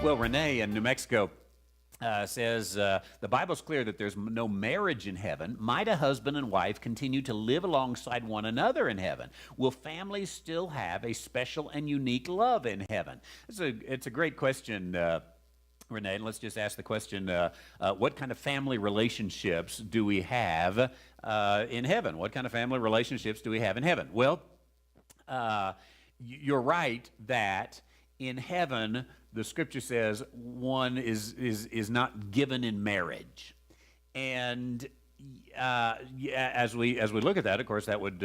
Well, Renee in New Mexico says the Bible's clear that there's no marriage in heaven. Might a husband and wife continue to live alongside one another in heaven? Will families still have a special and unique love in heaven? It's a great question, Renee. And let's just ask the question, what kind of family relationships do we have in heaven? What kind of family relationships do we have in heaven? Well, you're right that in heaven, the scripture says one is not given in marriage. And as we look at that, of course, that would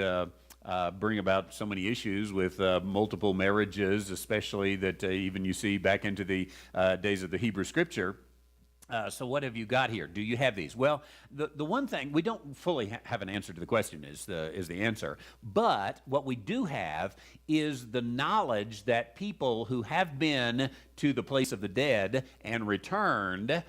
bring about so many issues with multiple marriages, especially that even you see back into the days of the Hebrew scripture. So what have you got here? Do you have these? Well, the one thing, we don't fully have an answer to the question is the answer. But what we do have is the knowledge that people who have been to the place of the dead and returned,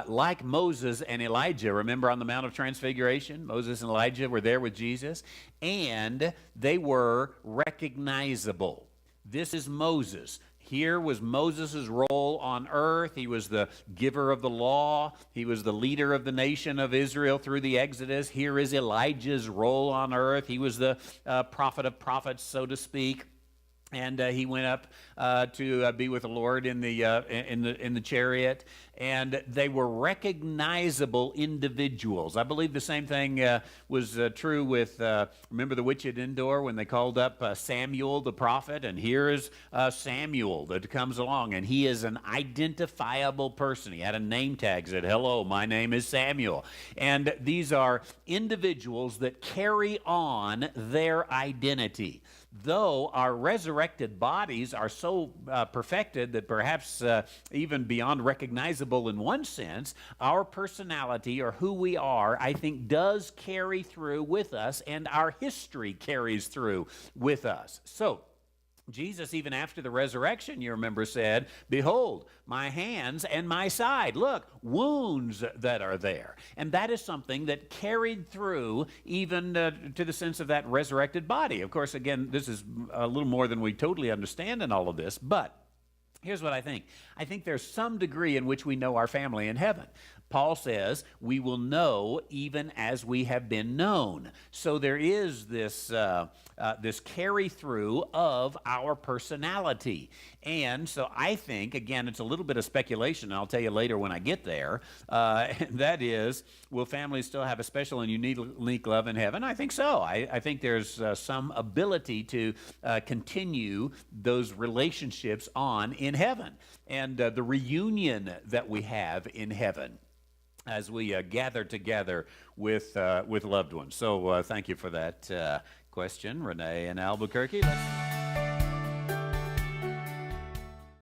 like Moses and Elijah, remember on the Mount of Transfiguration, Moses and Elijah were there with Jesus, and they were recognizable. This is Moses. Here was Moses' role on earth. He was the giver of the law. He was the leader of the nation of Israel through the Exodus. Here is Elijah's role on earth. He was the prophet of prophets, so to speak. And he went up to be with the Lord in the chariot, and they were recognizable individuals. I believe the same thing was true with remember the witch at Endor when they called up Samuel the prophet, and here is Samuel that comes along, and he is an identifiable person. He had a name tag, said, "Hello, my name is Samuel," and these are individuals that carry on their identity. Though our resurrected bodies are so perfected that perhaps even beyond recognizable in one sense, our personality or who we are, I think, does carry through with us, and our history carries through with us. So, Jesus, even after the resurrection, you remember, said, "Behold, my hands and my side. Look, wounds that are there." And that is something that carried through even to the sense of that resurrected body. Of course, again, this is a little more than we totally understand in all of this, but here's what I think. I think there's some degree in which we know our family in heaven. Paul says, we will know even as we have been known. So there is this carry through of our personality. And so I think, again, it's a little bit of speculation, and I'll tell you later when I get there, that is, will families still have a special and unique love in heaven? I think so. I think there's some ability to continue those relationships on in heaven. And the reunion that we have in heaven as we gather together with loved ones. So thank you for that question, Renee in Albuquerque.